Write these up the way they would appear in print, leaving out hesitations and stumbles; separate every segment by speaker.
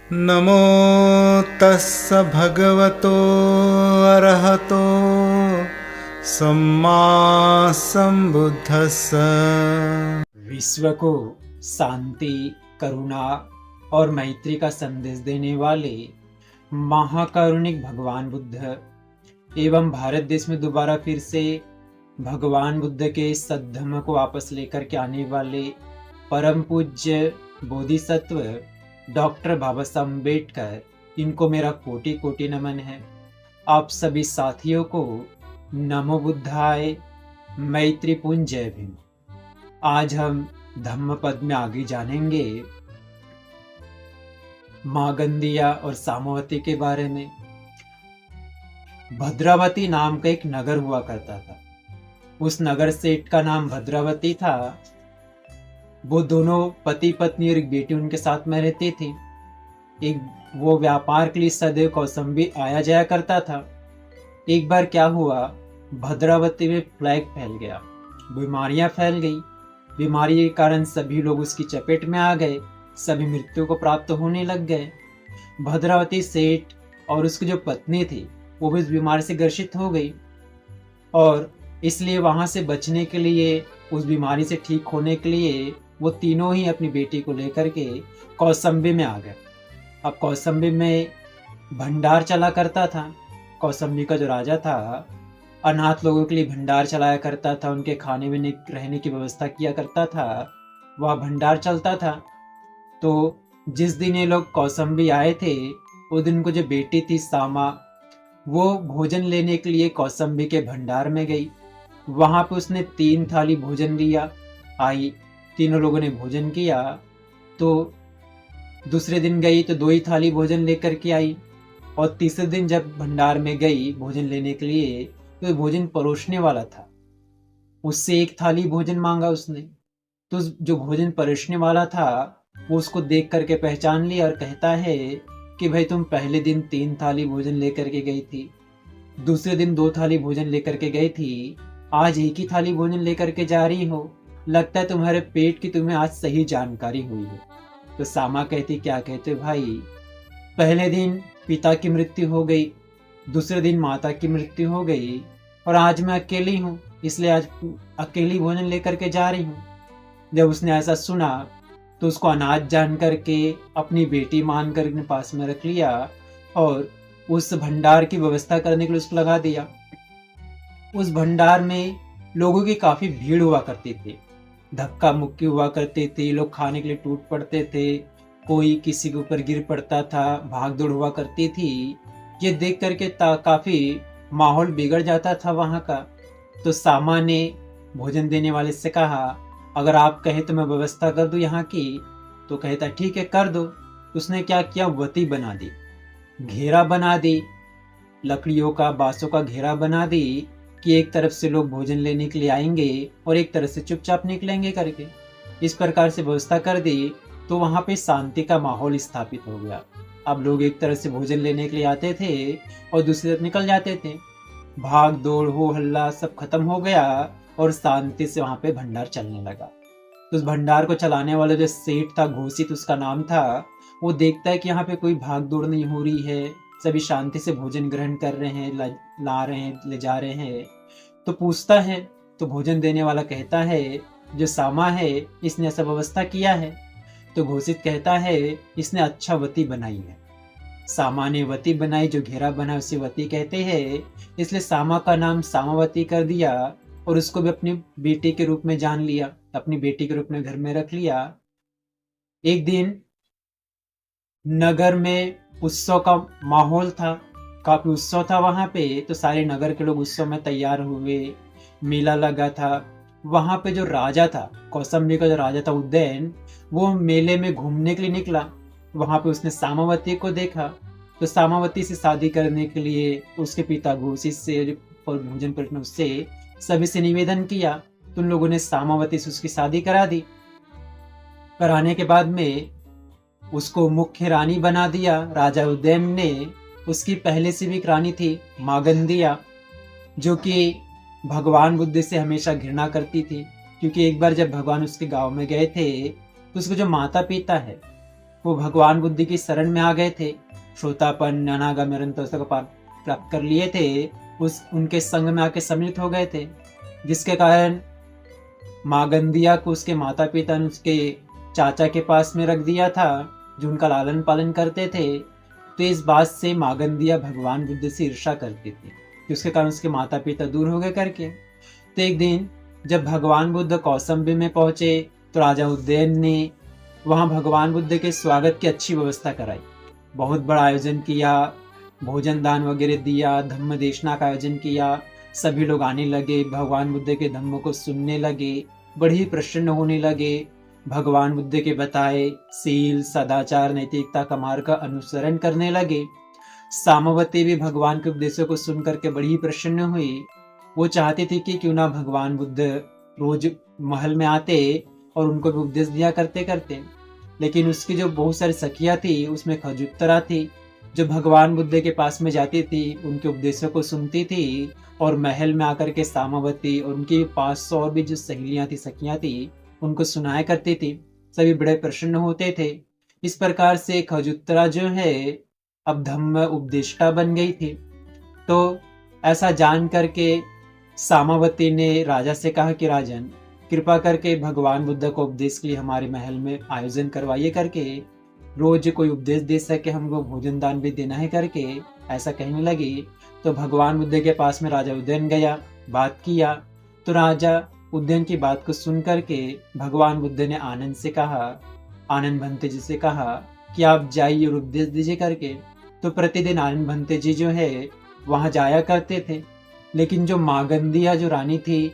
Speaker 1: नमो तस्स भगवतो अरहतो सम्मा संबुद्धस्स।
Speaker 2: विश्व को शांति, करुणा और मैत्री का संदेश देने वाले महाकारुणिक भगवान बुद्ध एवं भारत देश में दोबारा फिर से भगवान बुद्ध के सद्धर्म को वापस लेकर के आने वाले परम पूज्य बोधिसत्व डॉक्टर बाबा साहब अम्बेडकर, इनको मेरा कोटि कोटि नमन है। आप सभी साथियों को नमो बुद्धाय, मैत्रीपूर्ण जय भीम। आज हम धम्म पद में आगे जानेंगे मागंदिया और सामवती के बारे में। भद्रावती नाम का एक नगर हुआ करता था। उस नगर सेठ का नाम भद्रावती था। वो दोनों पति पत्नी और एक बेटी उनके साथ में रहती थी। वो व्यापार के लिए सदैव कौसंबी आया जाया करता था। एक बार क्या हुआ, भद्रावती में प्लेग फैल गया, बीमारियां फैल गई। बीमारी के कारण सभी लोग उसकी चपेट में आ गए, सभी मृत्यु को प्राप्त होने लग गए। भद्रावती सेठ और उसकी जो पत्नी थी वो भी इस बीमारी से ग्रसित हो गई और इसलिए वहां से बचने के लिए, उस बीमारी से ठीक होने के लिए वो तीनों ही अपनी बेटी को लेकर के कौसंबी में आ गए। अब कौसंबी में भंडार चला करता था। कौसंबी का जो राजा था अनाथ लोगों के लिए भंडार चलाया करता था, उनके खाने में रहने की व्यवस्था किया करता था। वह भंडार चलता था। तो जिस दिन ये लोग कौसंबी आए थे उस दिन को जो बेटी थी सामा, वो भोजन लेने के लिए कौसंबी के भंडार में गई। वहां पे उसने 3 थाली भोजन लिया, आई, तीनों लोगों ने भोजन किया। तो दूसरे दिन गई तो 2 ही थाली भोजन लेकर के आई और तीसरे दिन जब भंडार में गई भोजन लेने के लिए तो भोजन परोसने वाला था, उससे 1 थाली भोजन मांगा उसने। तो जो भोजन परोसने वाला था वो उसको देख करके पहचान लिया और कहता है कि भाई तुम पहले दिन 3 थाली भोजन लेकर के गई थी, दूसरे दिन 2 थाली भोजन लेकर के गई थी, आज 1 ही थाली भोजन लेकर के जा रही हो। लगता है तुम्हारे पेट की तुम्हें आज सही जानकारी हुई है। तो सामा कहती, क्या कहते भाई, पहले दिन पिता की मृत्यु हो गई, दूसरे दिन माता की मृत्यु हो गई और आज मैं अकेली हूँ, इसलिए आज अकेली भोजन लेकर के जा रही हूँ। जब उसने ऐसा सुना तो उसको अनाथ जान करके अपनी बेटी मान कर अपने पास में रख लिया और उस भंडार की व्यवस्था करने के लिए उसको लगा दिया। उस भंडार में लोगों की काफी भीड़ हुआ करती थी, धक्का मुक्की हुआ करती थी, लोग खाने के लिए टूट पड़ते थे, कोई किसी के ऊपर गिर पड़ता था, भाग दौड़ हुआ करती थी। ये देख करके काफी माहौल बिगड़ जाता था वहां का। तो सामा ने भोजन देने वाले से कहा, अगर आप कहें तो मैं व्यवस्था कर दूं यहाँ की। तो कहता ठीक है कर दो। उसने क्या किया, वती बना दी, घेरा बना दी, लकड़ियों का, बांसों का घेरा बना दी कि एक तरफ से लोग भोजन लेने के लिए आएंगे और एक तरफ से चुपचाप निकलेंगे करके। इस प्रकार से व्यवस्था कर दी तो वहां पे शांति का माहौल स्थापित हो गया। अब लोग एक तरफ से भोजन लेने के लिए आते थे और दूसरी तरफ निकल जाते थे। भाग दौड़ हो हल्ला सब खत्म हो गया और शांति से वहां पे भंडार चलने लगा। तो उस भंडार को चलाने वाला जो सेठ था, घोषित उसका नाम था, वो देखता है कि यहाँ पे कोई भाग दौड़ नहीं हो रही है, सभी शांति से भोजन ग्रहण कर रहे हैं, ला रहे हैं, ले जा रहे हैं। तो पूछता है, तो भोजन देने वाला कहता है जो सामा है इसने ऐसा व्यवस्था किया है। तो घोषित कहता है इसने अच्छा वती बनाई है। सामा ने वती बनाई, जो घेरा बना उसे वती कहते हैं, इसलिए सामा का नाम सामावती कर दिया और उसको भी अपनी बेटी के रूप में जान लिया, अपनी बेटी के रूप में घर में रख लिया। एक दिन नगर में उत्सव का माहौल था, काफी उत्सव था वहां पे। तो सारे नगर के लोग उत्सव में तैयार हुए, मेला लगा था। वहां पे जो राजा था, कौसंबी का जो राजा था उदयन, वो मेले में घूमने के लिए निकला। वहां पे उसने सामावती को देखा। तो सामावती से शादी करने के लिए उसके पिता घोषित से और भोजन पलटने उससे सभी से निवेदन किया। तो उन लोगों ने सामावती से उसकी शादी करा दी। कराने के बाद में उसको मुख्य रानी बना दिया राजा उदयन ने। उसकी पहले से भी एक रानी थी मागंदिया, जो कि भगवान बुद्ध से हमेशा घृणा करती थी, क्योंकि एक बार जब भगवान उसके गांव में गए थे तो उसके जो माता पिता है वो भगवान बुद्ध की शरण में आ गए थे, श्रोतापन अनागम निरंतर को प्राप्त कर लिए थे, उस उनके संग में आके सम्मिलित हो गए थे, जिसके कारण मागंदिया को उसके माता पिता ने उसके चाचा के पास में रख दिया था, जो उनका लालन पालन करते थे। तो इस बात से मागंदिया भगवान बुद्ध से ईर्ष्या करती थी, जिसके कारण उसके माता पिता दूर हो गए करके। तो एक दिन जब भगवान बुद्ध कौसंबी में पहुंचे तो राजा उदयन ने वहां भगवान बुद्ध के स्वागत की अच्छी व्यवस्था कराई, बहुत बड़ा आयोजन किया, भोजन दान वगैरह दिया, धम्म देशना का आयोजन किया। सभी लोग आने लगे, भगवान बुद्ध के धम्म को सुनने लगे, बड़े ही प्रसन्न होने लगे। भगवान बुद्ध के बताए सील, सदाचार, नैतिकता का मार्ग का अनुसरण करने लगे। सामवती भी भगवान के उपदेशों को सुन करके बड़ी ही प्रसन्न हुई। वो चाहती थी कि क्यों ना भगवान बुद्ध रोज महल में आते और उनको भी उपदेश दिया करते। लेकिन उसकी जो बहुत सारी सखियां थी, उसमें खजुत्तरा थी, जो भगवान बुद्ध के पास में जाती थी, उनके उपदेशों को सुनती थी और महल में आकर के सामवती और उनकी 500 और भी जो सहेलियां थी, सखियां थी, उनको सुनाया करती थी। सभी बड़े प्रसन्न होते थे। इस प्रकार से खजुत्तरा जो है अब धम्म उपदेष्टा बन गई थी। तो ऐसा जान करके सामावती ने राजा से कहा कि राजन, कृपा करके भगवान बुद्ध को उपदेश के लिए हमारे महल में आयोजन करवाइए करके, रोज कोई उपदेश दे सके, हमको भोजन दान भी देना है करके ऐसा कहने लगी। तो भगवान बुद्ध के पास में राजा उदयन गया, बात किया। तो राजा उदयन की बात को सुन करके भगवान बुद्ध ने आनंद से कहा, आनंद भंते जी से कहा कि आप जाइए और उपदेश दीजिए करके। तो प्रतिदिन आनंद भंते जी जो है वहां जाया करते थे। लेकिन जो मागंदिया जो रानी थी,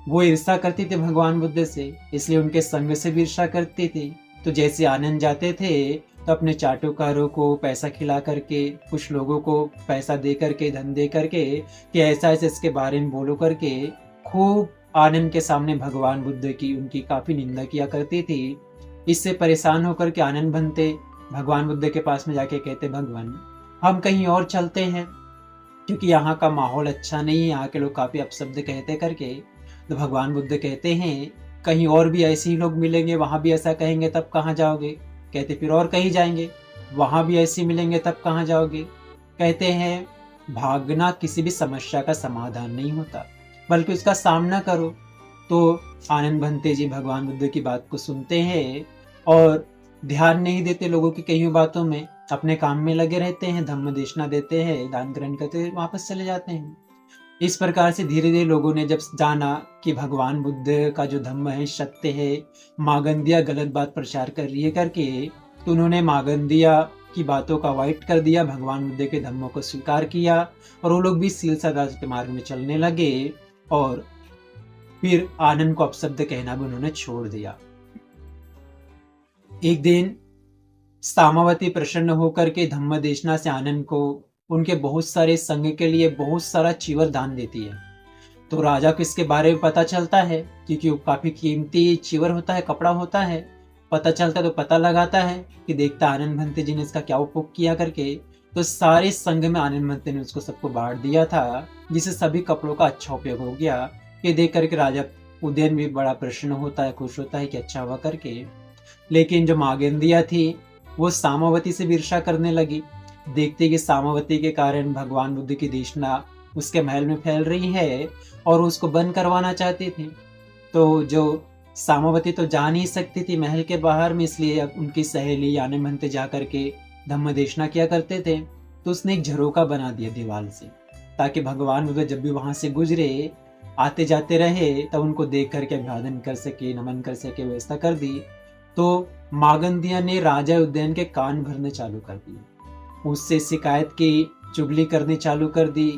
Speaker 2: वो ईर्ष्या करती थी भगवान बुद्ध से, इसलिए उनके संग से भी ईर्ष्या करती थी। तो जैसे आनंद जाते थे तो अपने चाटुकारों को पैसा खिला करके, कुछ लोगों को पैसा दे करके, धन दे करके कि ऐसा ऐसा इसके बारे में बोलो करके खूब आनंद के सामने भगवान बुद्ध की उनकी काफी निंदा किया करती थी। इससे परेशान होकर के आनंद भंते भगवान बुद्ध के पास में जाके कहते, भगवान हम कहीं और चलते हैं, क्योंकि यहाँ का माहौल अच्छा नहीं है, यहाँ के लोग काफी अपशब्द कहते करके। तो भगवान बुद्ध कहते हैं कहीं और भी ऐसे ही लोग मिलेंगे, वहां भी ऐसा कहेंगे, तब कहाँ जाओगे? कहते फिर और कहीं जाएंगे, वहां भी ऐसे मिलेंगे, तब कहाँ जाओगे? कहते हैं भागना किसी भी समस्या का समाधान नहीं होता, बल्कि उसका सामना करो। तो आनंद भंते जी भगवान बुद्ध की बात को सुनते हैं और ध्यान नहीं देते लोगों की कई बातों में, अपने काम में लगे रहते हैं, धम्म देशना देते हैं, दान ग्रहण करते, वापस चले जाते हैं। इस प्रकार से धीरे धीरे लोगों ने जब जाना कि भगवान बुद्ध का जो धम्म है सत्य है, मागंदिया गलत बात प्रचार कर रही है करके, तो उन्होंने मागंदिया की बातों का अवॉइड कर दिया, भगवान बुद्ध के धम्मों को स्वीकार किया और वो लोग भी सील सदाचार के मार्ग में चलने लगे और फिर आनंद को अपशब्द कहना भी उन्होंने छोड़ दिया। एक दिन सामावती प्रसन्न होकर के धम्म देशना से आनंद को उनके बहुत सारे संग के लिए बहुत सारा चीवर दान देती है। तो राजा को इसके बारे में पता चलता है, क्योंकि वो काफी कीमती चीवर होता है, कपड़ा होता है। पता चलता है तो पता लगाता है कि देखता आनंद भंते जी ने इसका क्या उपयोग किया करके। तो सारे संग में आनंद भंते ने उसको सबको बांट दिया था, जिससे सभी कपड़ों का अच्छा उपयोग हो गया। ये देख करके राजा उदयन भी बड़ा प्रसन्न होता है, खुश होता है कि अच्छा हुआ करके। लेकिन जो मागंदिया थी वो सामावती से ईर्ष्या करने लगी, देखते कि सामावती के कारण भगवान बुद्ध की देशना उसके महल में फैल रही है और उसको बंद करवाना चाहती थी। तो जो सामावती तो जा नहीं सकती थी महल के बाहर में, इसलिए अब उनकी सहेली आनंद भंते जा करके धम्म देशना किया करते थे। तो उसने एक झरोका बना दिया दीवार से, ताकि भगवान बुद्ध जब भी वहां से गुजरे, आते जाते रहे, तब उनको देख करके अभिवादन कर सके, नमन कर सके, व्यवस्था कर दी। तो मागंदिया ने राजा उदयन के कान भरने चालू कर दिए, उससे शिकायत की, चुगली करनी चालू कर दी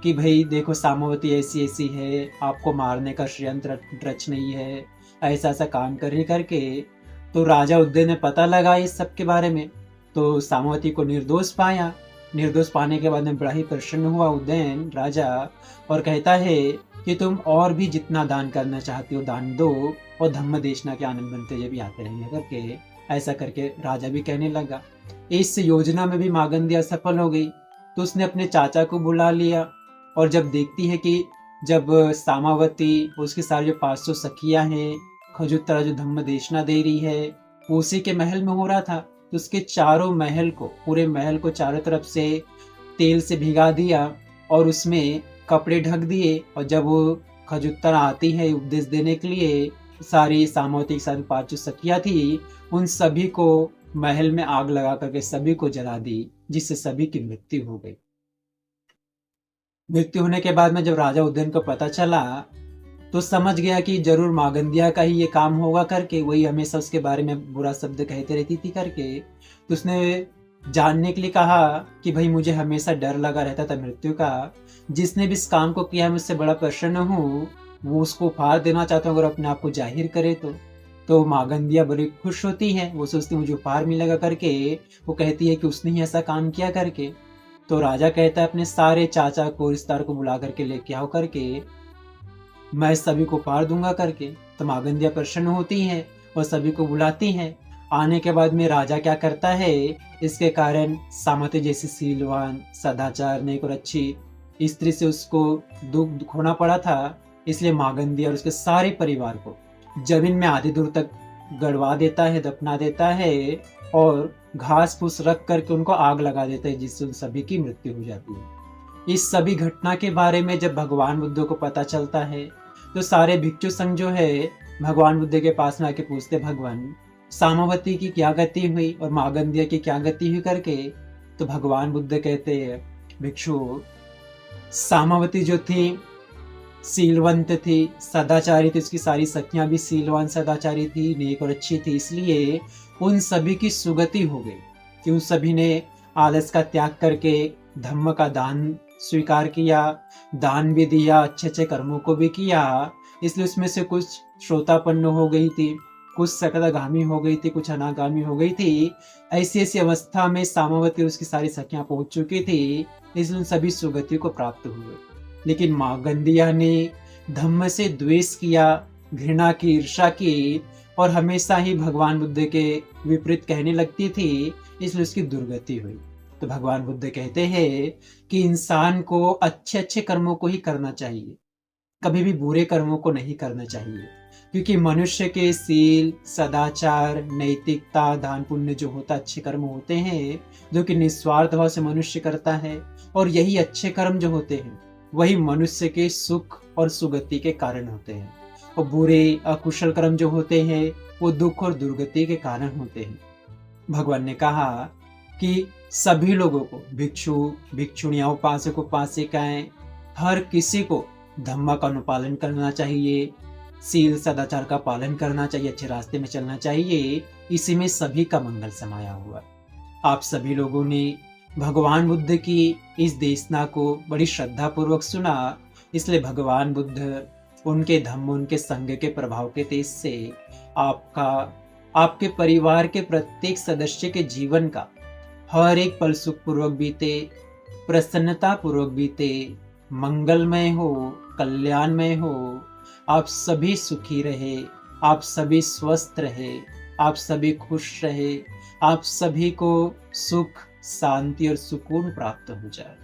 Speaker 2: कि भाई देखो सामावती ऐसी ऐसी है, आपको मारने का षड्यंत्र रच नहीं है, ऐसा ऐसा काम कर रही करके। तो राजा उदयन ने पता लगा इस सब के बारे में, तो सामावती को निर्दोष पाया। निर्दोष पाने के बाद में बड़ा ही प्रसन्न हुआ उदयन राजा, और कहता है कि तुम और भी जितना दान करना चाहती हो दान दो, और धम्म देशना के आनंद बनते जब भी आते रहेंगे करके। ऐसा करके राजा भी कहने लगा। इस योजना में भी मागंदिया सफल हो गई। तो उसने अपने चाचा को बुला लिया, और जब देखती है कि जब सामावती उसकी सारी जो 500 सखियां हैं, खजुत्तरा जो धम्म देशना दे रही है, वो उसी के महल में हो रहा था, तो उसके चारों महल को, पूरे महल को चारों तरफ से तेल से भिगा दिया और उसमें कपड़े ढक दिए। और जब वो खजुत्तरा आती है उपदेश देने के लिए, सारी सामवती के साथ 5 जो सखियां थी, उन सभी को महल में आग लगा करके सभी को जला दी, जिससे सभी की मृत्यु हो गई। मृत्यु होने के बाद में जब राजा उदयन को पता चला, तो समझ गया कि जरूर मागंदिया का ही ये काम होगा करके, वही हमेशा उसके बारे में बुरा शब्द कहते रहती थी करके। तो उसने जानने के लिए कहा कि भाई मुझे हमेशा डर लगा रहता था मृत्यु का, जिसने भी इस काम को किया मुझसे बड़ा प्रसन्न हूँ, वो उसको उपहार देना चाहता हूँ अगर अपने आप को जाहिर करे तो मागंदिया बड़ी खुश होती है, वो सोचती मुझे उपहार मिलेगा करके, वो कहती है कि उसने ही ऐसा काम किया करके। तो राजा कहता है अपने सारे चाचा को, रिश्तेदार को बुला करके लेके आओ करके, मैं सभी को उपहार दूंगा करके। तो मागंदिया प्रसन्न होती है और सभी को बुलाती है। आने के बाद में राजा क्या करता है, इसके कारण सामवती जैसी सीलवान, सदाचार, नेक और अच्छी स्त्री से उसको दुख खोना पड़ा था, इसलिए मागंदिया और उसके सारे परिवार को जमीन में आधी दूर तक गड़वा देता है, दफना देता है और घास फूस रख करके उनको आग लगा देता है, जिससे उन सभी की मृत्यु हो जाती है। इस सभी घटना के बारे में जब भगवान बुद्ध को पता चलता है, तो सारे भिक्षु संघ जो है भगवान बुद्ध के पास में आके पूछते, भगवान सामवती की क्या गति हुई और मागंदिया की क्या गति हुई करके। तो भगवान बुद्ध कहते हैं, भिक्षु सामवती जो थी सीलवंत थी, सदाचारी थी, उसकी सारी सखियां भी सीलवान सदाचारी थी, नेक और अच्छी थी, इसलिए उन सभी की सुगति हो गई कि उन सभी ने आलस का त्याग करके धम्म का दान स्वीकार किया, दान भी दिया, अच्छे अच्छे कर्मों को भी किया। इसलिए उसमें से कुछ श्रोतापन्न हो गई थी, कुछ सकदागामी हो गई थी, कुछ अनागामी हो गई थी। ऐसी ऐसी अवस्था में सामवती और उसकी सारी सखियां पहुंच चुकी थी, इसलिए उन सभी सुगति को प्राप्त हुए। लेकिन मागंदिया ने धम्म से द्वेष किया, घृणा की, ईर्षा की और हमेशा ही भगवान बुद्ध के विपरीत कहने लगती थी, इसलिए उसकी दुर्गति हुई। तो भगवान बुद्ध कहते हैं कि इंसान को अच्छे अच्छे कर्मों को ही करना चाहिए, कभी भी बुरे कर्मों को नहीं करना चाहिए, क्योंकि मनुष्य के सील, सदाचार, नैतिकता, दान पुण्य जो होता अच्छे कर्म होते हैं, जो कि निस्वार्थ भाव से मनुष्य करता है, और यही अच्छे कर्म जो होते हैं वही मनुष्य के सुख और सुगति के कारण होते हैं, और बुरे अकुशल कर्म जो होते हैं वो दुख और दुर्गति के कारण होते हैं। भगवान ने कहा कि सभी लोगों को, भिक्षु, भिक्षुणियां, उपासक, उपासिकाएं, हर किसी को धम्म का अनुपालन करना चाहिए, सील सदाचार का पालन करना चाहिए, अच्छे रास्ते में चलना चाहिए। इसी में सभी का मंगल समाया हुआ। आप सभी लोगों ने भगवान बुद्ध की इस देशना को बड़ी श्रद्धा पूर्वक सुना, इसलिए भगवान बुद्ध, उनके धम्म, उनके संग के प्रभाव के तेज से आपका, आपके परिवार के प्रत्येक सदस्य के जीवन का हर एक पल सुख पूर्वक बीते, प्रसन्नता पूर्वक बीते, मंगलमय हो, कल्याणमय हो। आप सभी सुखी रहे, आप सभी स्वस्थ रहे, आप सभी खुश रहे, आप सभी को सुख, शांति और सुकून प्राप्त हो जाए।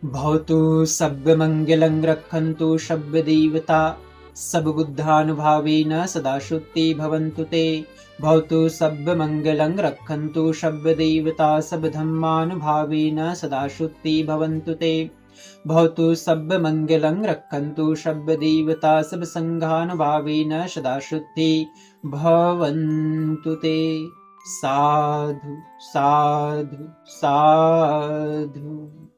Speaker 2: भवतु सब्ब मंगलं रक्षन्तु शब्द देवता, सब बुद्धानुभावेन सदा शुद्धि भवन्तु ते। भवतु सब्ब मंगलं रक्षन्तु शब्द देवता, सब धम्मानुभावेन सदा शुद्धि भवन्तु ते। भवतु सब्ब मंगलं रक्षन्तु शब्द देवता, सब संघानुभावेन सदा शुद्धि भवन्तु ते। साधु साधु साधु।